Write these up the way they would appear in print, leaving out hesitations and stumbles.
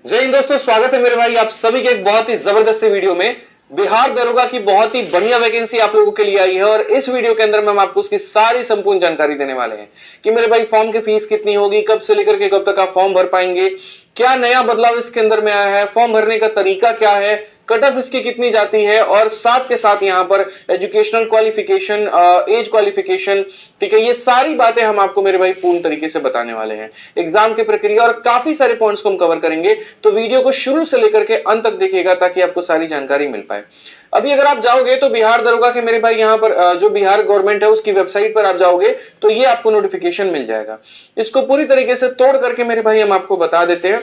जय हिंद दोस्तों, स्वागत है मेरे भाई आप सभी के एक बहुत ही जबरदस्त वीडियो में। बिहार दरोगा की बहुत ही बढ़िया वैकेंसी आप लोगों के लिए आई है और इस वीडियो के अंदर में हम आपको उसकी सारी संपूर्ण जानकारी देने वाले हैं कि मेरे भाई फॉर्म की फीस कितनी होगी, कब से लेकर के कब तक आप फॉर्म भर पाएंगे, क्या नया बदलाव इसके अंदर में आया है, फॉर्म भरने का तरीका क्या है, कट ऑफ इसकी कितनी जाती है और साथ के साथ यहाँ पर एजुकेशनल क्वालिफिकेशन, एज क्वालिफिकेशन, ठीक है, ये सारी बातें हम आपको मेरे भाई पूर्ण तरीके से बताने वाले हैं। एग्जाम की प्रक्रिया और काफी सारे पॉइंट्स को हम कवर करेंगे, तो वीडियो को शुरू से लेकर के अंत तक देखिएगा ताकि आपको सारी जानकारी मिल पाए। अभी अगर आप जाओगे तो बिहार दरोगा के मेरे भाई यहाँ पर जो बिहार गवर्नमेंट है उसकी वेबसाइट पर आप जाओगे तो ये आपको नोटिफिकेशन मिल जाएगा। इसको पूरी तरीके से तोड़ करके मेरे भाई हम आपको बता देते हैं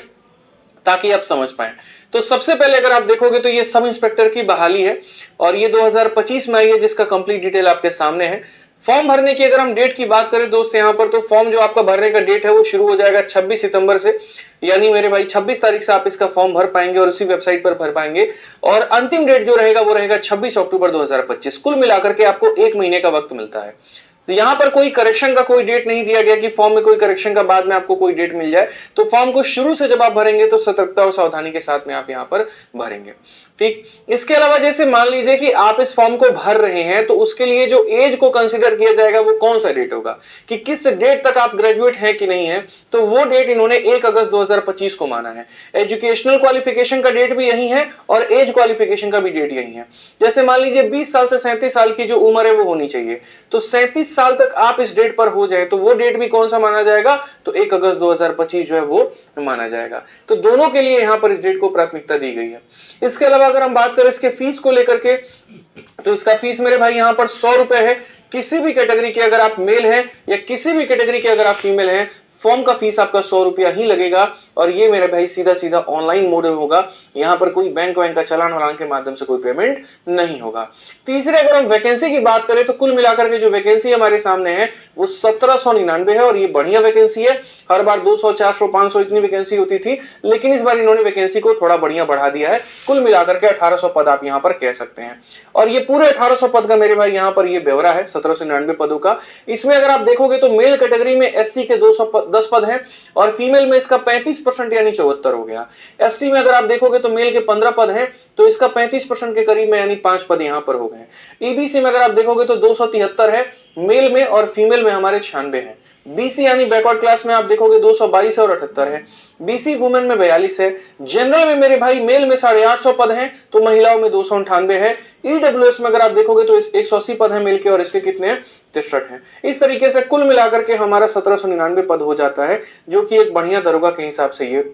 ताकि आप समझ पाए। तो सबसे पहले अगर आप देखोगे तो ये सब इंस्पेक्टर की बहाली है और ये 2025 में आई है, जिसका कंप्लीट डिटेल आपके सामने है। फॉर्म भरने की अगर हम डेट की बात करें दोस्त यहाँ पर, तो फॉर्म जो आपका भरने का डेट है वो शुरू हो जाएगा 26 सितंबर से, यानी मेरे भाई 26 तारीख से आप इसका फॉर्म भर पाएंगे और उसी वेबसाइट पर भर पाएंगे। और अंतिम डेट जो रहेगा वो रहेगा 26 अक्टूबर 2025। कुल मिलाकर के आपको एक महीने का वक्त मिलता है। तो यहां पर कोई करेक्शन का कोई डेट नहीं दिया गया कि फॉर्म में कोई करेक्शन का बाद में आपको कोई डेट मिल जाए। तो फॉर्म को शुरू से जब आप भरेंगे तो सतर्कता और सावधानी के साथ में आप यहां पर भरेंगे। ठीक, इसके अलावा जैसे मान लीजिए कि आप इस फॉर्म को भर रहे हैं तो उसके लिए जो एज को कंसीडर किया जाएगा वो कौन सा डेट होगा कि किस डेट तक आप ग्रेजुएट हैं कि नहीं है, तो वो डेट इन्होंने 1 अगस्त 2025 को माना है। एजुकेशनल क्वालिफिकेशन का डेट भी यही है और एज क्वालिफिकेशन का भी डेट यही है। जैसे मान लीजिए 20 साल से 37 साल की जो उम्र है वो होनी चाहिए, तो 37 साल तक आप इस डेट पर हो जाए तो वो डेट भी कौन सा माना जाएगा, तो 1 अगस्त 2025 जो है वो माना जाएगा। तो दोनों के लिए यहां पर इस डेट को प्राथमिकता दी गई है। इसके अलावा अगर हम बात करें इसके फीस को लेकर के, तो इसका फीस मेरे भाई यहां पर 100 रुपए है। किसी भी कैटेगरी के अगर आप मेल हैं या किसी भी कैटेगरी के अगर आप फीमेल हैं, फॉर्म का फीस आपका 100 रुपया ही लगेगा और ये मेरे भाई सीधा सीधा ऑनलाइन मोड में होगा। यहाँ पर कोई बैंक वैंक का चालान वालान के माध्यम से कोई पेमेंट नहीं होगा। तीसरे अगर हम वैकेंसी की बात करें तो कुल मिलाकर के जो वैकेंसी हमारे सामने है वो 1799 है और ये बढ़िया वैकेंसी है। हर बार 200, 400, 500 इतनी वैकेंसी होती थी, लेकिन इस बार इन्होंने वैकेंसी को थोड़ा बढ़िया बढ़ा दिया है। कुल मिलाकर के 1800 पद आप यहाँ पर कह सकते हैं और ये पूरे 1800 पद का मेरे भाई यहाँ पर ये ब्यौरा है 1799 पदों का। इसमें अगर आप देखोगे तो मेल कैटेगरी में एससी के 210 पद हैं और फीमेल में इसका 35% यानी 74 हो गया। एसटी में अगर आप देखोगे तो मेल के 15 पद हैं तो इसका 35% के करीब में यानी 5 पद यहां पर हो गए। ईबीसी में अगर आप देखोगे तो 273 है मेल में और फीमेल में हमारे 96 है। बीसी यानी बैकवर्ड क्लास में आप देखोगे 222 और 78 है। बीसी वुमेन में 42 है। जनरल में मेरे भाई मेल में 850 पद हैं तो महिलाओं में 298 है। ईडब्ल्यूएस में अगर आप देखोगे तो 180 पद है मेल के और इसके कितने हैं, 63 है। इस तरीके से कुल मिलाकर के हमारा 1799 पद हो जाता है, जो कि एक बढ़िया दरोगा के हिसाब से ये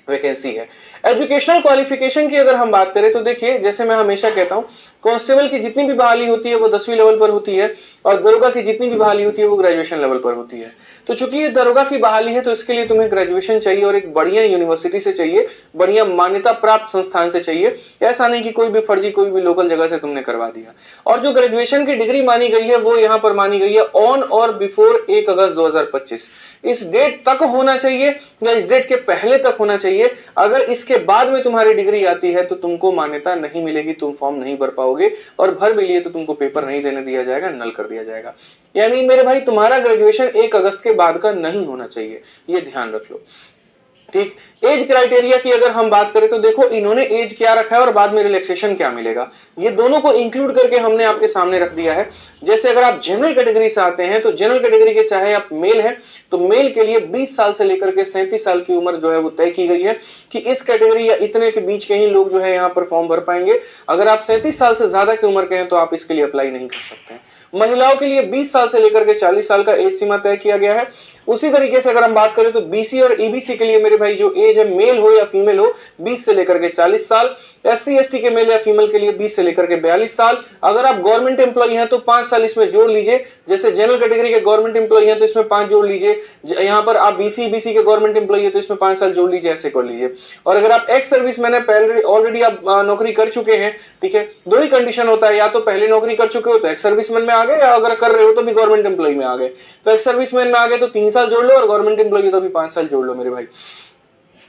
वैकेंसी है। एजुकेशनल क्वालिफिकेशन की अगर हम बात करें तो देखिए, जैसे मैं हमेशा कहता हूं, कांस्टेबल की जितनी भी बहाली होती है वो 10वीं लेवल पर होती है और दरोगा की जितनी भी बहाली होती है वो ग्रेजुएशन लेवल पर होती है। तो चूंकि ये दरोगा की बहाली है तो इसके लिए तुम्हें ग्रेजुएशन चाहिए और एक बढ़िया यूनिवर्सिटी से चाहिए, बढ़िया मान्यता प्राप्त संस्थान से चाहिए। ऐसा नहीं कि कोई भी फर्जी कोई भी लोकल जगह से तुमने करवा दिया। और जो ग्रेजुएशन की डिग्री मानी गई है वो यहाँ पर मानी गई है ऑन और बिफोर 1 अगस्त 2025। इस डेट तक होना चाहिए या इस डेट के पहले तक होना चाहिए। अगर इसके बाद में तुम्हारी डिग्री आती है तो तुमको मान्यता नहीं मिलेगी, तुम फॉर्म नहीं भर पाओगे और भर भी लिए तो तुमको पेपर नहीं देने दिया जाएगा, नल कर दिया जाएगा। यानी मेरे भाई तुम्हारा ग्रेजुएशन 1 अगस्त के बाद का नहीं होना चाहिए, ये ध्यान रख लो। ठीक, एज क्राइटेरिया की अगर हम बात करें तो देखो इन्होंने एज क्या रखा है और बाद में रिलैक्सेशन क्या मिलेगा, ये दोनों को इंक्लूड करके हमने आपके सामने रख दिया है। जैसे अगर आप जनरल कैटेगरी से आते हैं तो जनरल कैटेगरी के चाहे आप मेल हैं तो मेल के लिए 20 साल से लेकर के 37 साल की उम्र जो है वो तय की गई है कि इस कैटेगरी या इतने के बीच के ही लोग जो है यहाँ पर फॉर्म भर पाएंगे। अगर आप 37 साल से ज्यादा की उम्र के हैं तो आप इसके लिए अप्लाई नहीं कर सकते हैं। महिलाओं के लिए 20 साल से लेकर के 40 साल का एज सीमा तय किया गया है। उसी तरीके से अगर हम बात करें तो बीसी और ईबीसी के लिए मेरे भाई जो एज है मेल हो या फीमेल हो 20 से लेकर के 40 साल। एससी एसटी के मेल या फीमेल के लिए 20 से लेकर के 42 साल। अगर आप गवर्नमेंट एम्प्लॉई हैं तो 5 साल इसमें जोड़ लीजिए। जैसे जनरल कैटेगरी के गवर्नमेंट एम्प्लॉई हैं तो इसमें 5 जोड़ लीजिए। यहाँ पर आप बीसी बीसी के गवर्नमेंट एम्प्लॉई है तो इसमें 5 साल जोड़ लीजिए, ऐसे कर लीजिए। और अगर आप एक्स सर्विस मैंने पहले ऑलरेडी आप नौकरी कर चुके हैं, ठीक है, दो ही कंडीशन होता है, या तो पहले नौकरी कर चुके हो तो एक्स सर्विसमैन में आ गए, या अगर कर रहे हो तो भी गवर्नमेंट एम्प्लॉई में आ गए। तो एक्स सर्विसमैन में आ गए तो 3 साल जोड़ लो और गवर्नमेंट एम्प्लॉई तो भी 5 साल जोड़ लो मेरे भाई।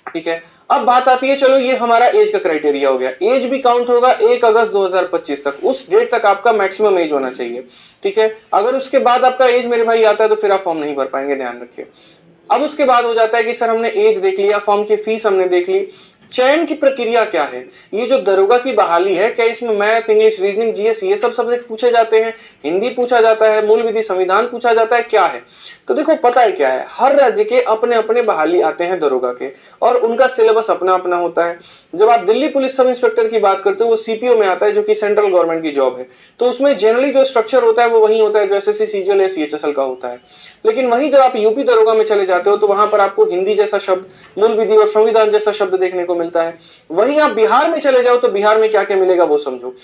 ठीक है, अब बात आती है, चलो ये हमारा एज का क्राइटेरिया हो गया। एज भी काउंट होगा 1 अगस्त 2025 तक, उस डेट तक आपका मैक्सिमम एज होना चाहिए। ठीक है, अगर उसके बाद आपका एज मेरे भाई आता है तो फिर आप फॉर्म नहीं भर पाएंगे, ध्यान रखिए। अब उसके बाद हो जाता है कि सर हमने एज देख लिया, फॉर्म की फीस हमने देख ली, चयन की प्रक्रिया क्या है, ये जो दरोगा की बहाली है, क्या इसमें मैथ, इंग्लिश, रीजनिंग, जीएस ये सब सब्जेक्ट पूछे जाते हैं, हिंदी पूछा जाता है, मूल विधि, संविधान पूछा जाता है, क्या है? तो देखो पता है क्या है, हर राज्य के अपने अपने बहाली आते हैं दरोगा के, और उनका सिलेबस अपना अपना होता है। जब आप दिल्ली पुलिस सब इंस्पेक्टर की बात करते हो वो सीपीओ में आता है, जो कि सेंट्रल गवर्नमेंट की जॉब है, तो उसमें जनरली जो स्ट्रक्चर होता है वो वही होता है जो एसएससी, सीजीएल या सीएचएसएल का होता है। लेकिन वहीं जब आप यूपी दरोगा में चले जाते हो तो वहां पर आपको हिंदी जैसा शब्द, मूल विधि और संविधान जैसा शब्द देखने को मिलता है। वहीं आप बिहार में चले जाओ तो बिहार में क्या क्या मिलेगा वो समझो।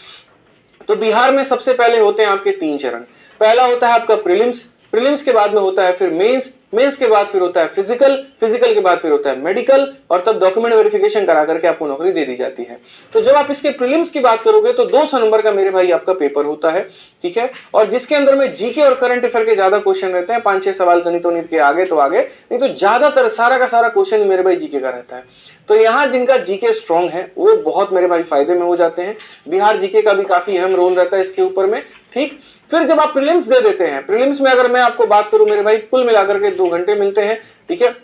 तो बिहार में सबसे पहले होते हैं आपके 3 चरण। पहला होता है आपका प्रीलिम्स, प्रीलिम्स के बाद में होता है फिर मेंस, मेंस के बाद फिर होता है फिजिकल, फिजिकल के बाद फिर होता है मेडिकल, और तब डॉक्यूमेंट वेरिफिकेशन करा करके आपको नौकरी दे दी जाती है। तो जब आप इसके प्रीलिम्स की बात करोगे तो 200 नंबर का मेरे भाई आपका पेपर होता है, ठीक है, और जिसके अंदर में जीके और करंट अफेयर के ज्यादा क्वेश्चन रहते हैं, 5-6 सवाल गणित के आगे तो आगे, नहीं तो ज्यादातर सारा का सारा क्वेश्चन मेरे भाई जीके का रहता है। तो यहाँ जिनका जीके स्ट्रांग है वो बहुत मेरे भाई फायदे में हो जाते हैं। बिहार जीके का भी काफी अहम रोल रहता है इसके ऊपर में, ठीक। फिर जब आप प्रीलिम्स दे देते हैं, प्रीलिम्स में अगर मैं आपको बात करूं मेरे भाई, कुल मिलाकर के 2 घंटे मिलते हैं, ठीक है,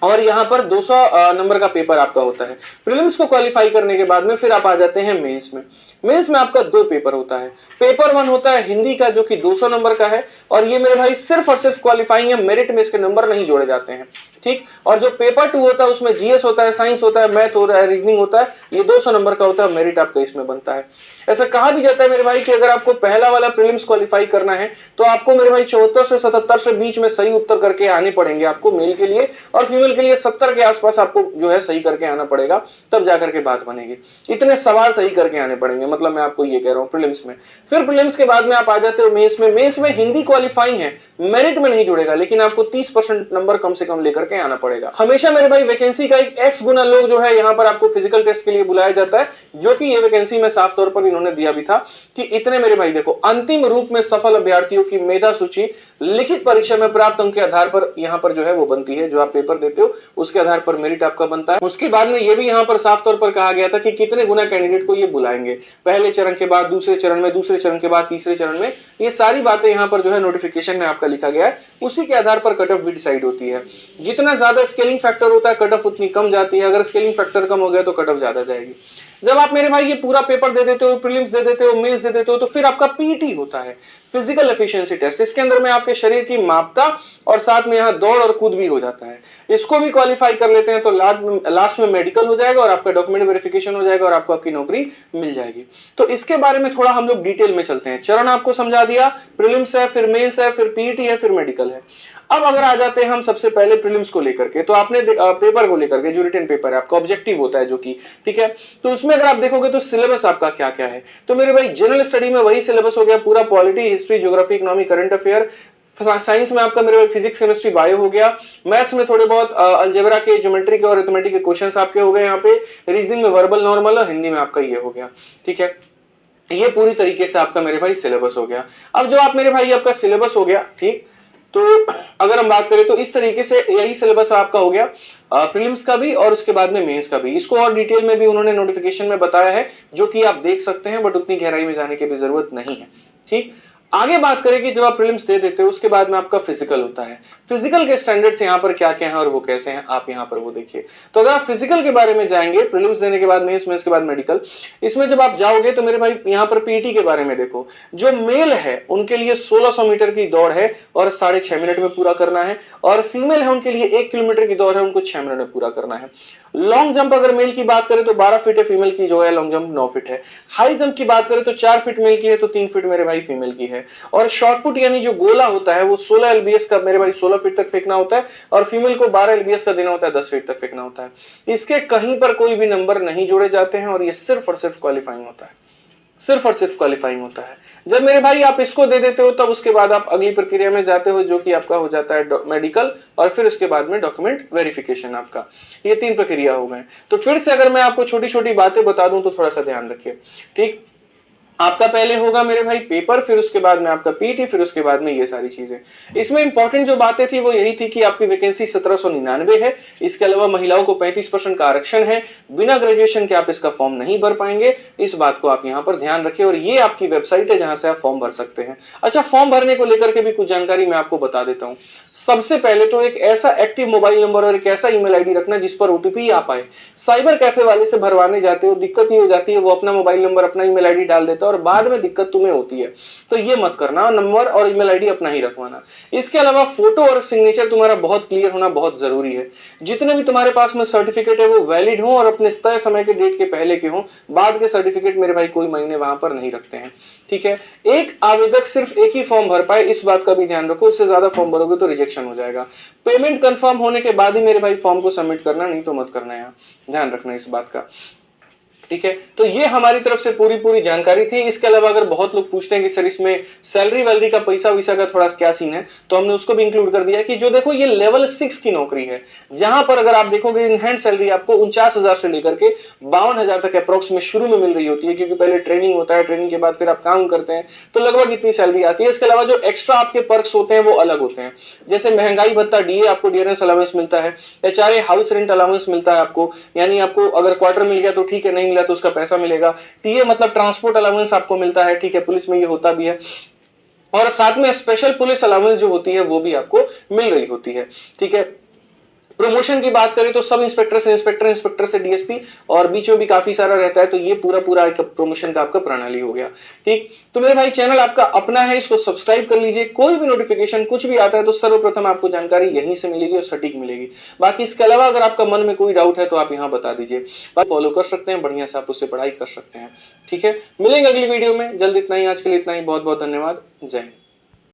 और यहाँ पर 200 नंबर का पेपर आपका होता है। प्रीलिम्स को क्वालिफाई करने के बाद में फिर आप आ जाते हैं मेंस में। मेंस में आपका 2 पेपर होता है। पेपर 1 होता है हिंदी का, जो कि 200 नंबर का है, और ये मेरे भाई सिर्फ और सिर्फ क्वालिफाइंग है, मेरिट में इसके नंबर नहीं जोड़े जाते हैं, ठीक। और जो पेपर 2 होता है उसमें जीएस होता है, साइंस होता है, मैथ होता है, रीजनिंग होता है, ये 200 नंबर का होता है, मेरिट आपका इसमें बनता है। ऐसा कहा भी जाता है मेरे भाई कि अगर आपको पहला वाला प्रीलिम्स क्वालिफाई करना है तो आपको मेरे भाई 74 से 77 से बीच में सही उत्तर करके आने पड़ेंगे आपको, मेल के लिए, और फीमेल के लिए 70 के आसपास आपको जो है सही करके आना पड़ेगा, तब जाकर के बात बनेगी। इतने सवाल सही करके आने पड़ेंगे, मतलब मैं आपको ये कह रहा हूँ प्रीलिम्स में। फिर प्रीलिम्स के बाद में आप आ जाते हो मेंस में। मेंस में हिंदी क्वालिफाइंग है, मेरिट में नहीं जुड़ेगा, लेकिन आपको 30% नंबर कम से कम लेकर के आना पड़ेगा। हमेशा मेरे भाई वैकेंसी का एक एक्स गुना लोग जो है यहाँ पर आपको फिजिकल टेस्ट के लिए बुलाया जाता है, जो कि ये वैकेंसी में साफ तौर पर इन्होंने दिया भी था कि इतने मेरे भाई देखो, अंतिम रूप में सफल अभ्यर्थियों की मेधा सूची लिखित परीक्षा में प्राप्त अंक के आधार पर यहाँ पर जो है वो बनती है, जो आप पेपर देते हो उसके आधार पर मेरिट आपका बनता है। उसके बाद में ये भी यहाँ पर साफ तौर पर कहा गया था कि कितने गुना कैंडिडेट को ये बुलाएंगे, पहले चरण के बाद दूसरे चरण में, दूसरे चरण के बाद तीसरे चरण में, ये सारी बातें यहाँ पर जो है नोटिफिकेशन में आपका लिखा गया है। उसी के आधार पर कट ऑफ भी डिसाइड होती है। जितना ज्यादा स्केलिंग फैक्टर होता है कट ऑफ उतनी कम जाती है, अगर स्केलिंग फैक्टर कम हो गया तो कट ऑफ ज्यादा जाएगी। जब आप मेरे भाई ये पूरा पेपर दे देते हो, प्रीलिम्स दे देते हो, मेंस दे देते हो, तो फिर आपका पीटी होता है, फिजिकल एफिशिएंसी टेस्ट। इसके अंदर में आपके शरीर की मापता और साथ में यहाँ दौड़ और कूद भी हो जाता है। इसको भी क्वालिफाई कर लेते हैं तो लास्ट में मेडिकल हो जाएगा और आपका डॉक्यूमेंट वेरिफिकेशन हो जाएगा और आपको आपकी नौकरी मिल जाएगी। तो इसके बारे में थोड़ा हम लोग डिटेल में चलते हैं। चरण आपको समझा दिया, प्रीलिम्स है, फिर मेंस है, फिर पीटी है, फिर मेडिकल है। अब अगर आ जाते हैं हम सबसे पहले प्रीलिम्स को लेकर के, तो आपने पेपर को लेकर के, जो रिटन पेपर है आपका ऑब्जेक्टिव होता है जो कि, ठीक है, तो उसमें अगर आप देखोगे तो सिलेबस आपका क्या क्या है, तो मेरे भाई जनरल स्टडी में वही सिलेबस हो गया पूरा, polity, history, geography, economy, current affair. Science में आपका मेरे भाई फिजिक्स, केमिस्ट्री, बायो हो गया। मैथ्स में थोड़े बहुत अलजेब्रा के, ज्योमेट्री के और अरिथमेटिक के क्वेश्चंस आपके हो गए यहाँ पे। रीजनिंग में वर्बल, नॉर्मल, और हिंदी में आपका ये हो गया, ठीक है। ये पूरी तरीके से आपका मेरे भाई सिलेबस हो गया। अब जो आप मेरे भाई आपका सिलेबस हो गया, ठीक, तो अगर हम बात करें तो इस तरीके से यही सिलेबस आपका हो गया प्रीलिम्स का भी और उसके बाद में मेंस का भी। इसको और डिटेल में भी उन्होंने नोटिफिकेशन में बताया है, जो कि आप देख सकते हैं, बट उतनी गहराई में जाने की भी जरूरत नहीं है, ठीक। आगे बात करें कि जब आप प्रीलिम्स दे देते हो उसके बाद में आपका फिजिकल होता है। फिजिकल के स्टैंडर्ड्स यहाँ पर क्या क्या हैं और वो कैसे हैं, आप यहाँ पर वो देखिए। तो अगर आप फिजिकल के बारे में जाएंगे, प्रीलिम्स देने के बाद मेंस, मेंस के बाद मेडिकल, इसमें जब आप जाओगे तो मेरे भाई यहाँ पर पीटी के बारे में देखो। जो मेल है उनके लिए 1600 मीटर की दौड़ है और 6.5 मिनट में पूरा करना है, और फीमेल है उनके लिए 1 किलोमीटर की दौड़ है, उनको 6 मिनट में पूरा करना है। लॉन्ग जंप अगर मेल की बात करें तो 12 फीट है, फीमेल की जो है लॉन्ग जंप 9 फीट है। हाई जंप की बात करें तो 4 फीट मेल की है, तो 3 फीट मेरे भाई फीमेल की है। और शॉर्ट पुट यानी जो गोला होता है वो 16 एलबीएस का मेरे भाई 16 फीट तक फेंकना होता है, और फीमेल को 12 एलबीएस का देना होता है, 10 फीट तक फेंकना होता है। इसके कहीं पर कोई भी नंबर नहीं जोड़े जाते हैं, और ये सिर्फ और सिर्फ क्वालिफाइंग होता है, सिर्फ और सिर्फ क्वालिफाइंग होता है। जब मेरे भाई आप इसको दे देते हो तब उसके बाद आप अगली प्रक्रिया में जाते हो, जो कि आपका हो जाता है मेडिकल, और फिर उसके बाद में डॉक्यूमेंट वेरिफिकेशन आपका। ये 3 प्रक्रिया हो गए। तो फिर से अगर मैं आपको छोटी छोटी बातें बता दूं तो थोड़ा सा ध्यान रखिए, ठीक। आपका पहले होगा मेरे भाई पेपर, फिर उसके बाद में आपका पीटी, फिर उसके बाद में ये सारी चीजें। इसमें इंपॉर्टेंट जो बातें थी वो यही थी कि आपकी वैकेंसी 1799 है। इसके अलावा महिलाओं को 35% का आरक्षण है। बिना ग्रेजुएशन के आप इसका फॉर्म नहीं भर पाएंगे, इस बात को आप यहाँ पर ध्यान रखें। और ये आपकी वेबसाइट है जहां से आप फॉर्म भर सकते हैं। अच्छा, फॉर्म भरने को लेकर के भी कुछ जानकारी मैं आपको बता देता हूँ। सबसे पहले तो एक ऐसा एक्टिव मोबाइल नंबर और एक ऐसा ईमेल आईडी रखना जिस पर ओटीपी आ पाए। साइबर कैफे वाले से भरवाने जाते हो, दिक्कत ये हो जाती है, वो अपना मोबाइल नंबर अपना ईमेल आईडी डाल देता है और बाद में दिक्कत तुम्हें होती है। तो ये मत करना, नंबर और ईमेल आईडी अपना ही रखवाना। इसके अलावा फोटो और सिग्नेचर तुम्हारा बहुत क्लियर होना बहुत जरूरी है। जितने भी तुम्हारे पास में सर्टिफिकेट है वो वैलिड हो और अपने तय समय के डेट के पहले के हो। बाद के सर्टिफिकेट मेरे भाई कोई मायने वहां पर नहीं रखते हैं, ठीक है। एक आवेदक सिर्फ एक ही फॉर्म भर पाए, इस बात का भी ध्यान रखो। इससे ज्यादा फॉर्म भरोगे तो रिजेक्शन हो जाएगा। पेमेंट कंफर्म होने के बाद ही मेरे भाई फॉर्म को सबमिट करना, नहीं तो मत करना। यहाँ ध्यान रखना इस बात का, ठीक है। तो ये हमारी तरफ से पूरी जानकारी थी। इसके अलावा अगर बहुत लोग पूछते हैं कि सर इसमें सैलरी वैलरी का पैसा वैसा का थोड़ा क्या सीन है, तो हमने उसको भी इंक्लूड कर दिया कि जो देखो ये लेवल 6 की नौकरी है, जहां पर अगर आप देखोगे इन हैंड सैलरी आपको 49,000 से लेकर के 52,000 तक अप्रोक्स में शुरू में मिल रही होती है, क्योंकि पहले ट्रेनिंग होता है, ट्रेनिंग के बाद फिर आप काम करते हैं, तो लगभग इतनी सैलरी आती है। इसके अलावा जो एक्स्ट्रा आपके पर्क्स होते हैं वो अलग होते हैं, जैसे महंगाई भत्ता, डीए आपको डियरनेस अलाउंस मिलता है, एचआरए हाउस रेंट अलाउंस मिलता है आपको, यानी आपको अगर क्वार्टर मिल गया तो ठीक है, नहीं मिला तो उसका पैसा मिलेगा। टीए मतलब ट्रांसपोर्ट अलाउंस आपको मिलता है, ठीक है, पुलिस में ये होता भी है। और साथ में स्पेशल पुलिस अलाउंस जो होती है वो भी आपको मिल रही होती है, ठीक है। प्रमोशन की बात करें तो सब इंस्पेक्टर से इंस्पेक्टर, इंस्पेक्टर से डीएसपी, और बीच में भी काफी सारा रहता है। तो ये पूरा एक प्रमोशन का आपका प्रणाली हो गया, ठीक। तो मेरे भाई चैनल आपका अपना है, इसको सब्सक्राइब कर लीजिए। कोई भी नोटिफिकेशन कुछ भी आता है तो सर्वप्रथम आपको जानकारी यहीं से मिलेगी और सटीक मिलेगी। बाकी इसके अलावा अगर आपका मन में कोई डाउट है तो आप यहाँ बता दीजिए, फॉलो कर सकते हैं, बढ़िया से आप उससे पढ़ाई कर सकते हैं, ठीक है। मिलेंगे अगली वीडियो में जल्द। इतना ही, आज के लिए इतना ही। बहुत बहुत धन्यवाद। जय हिंद।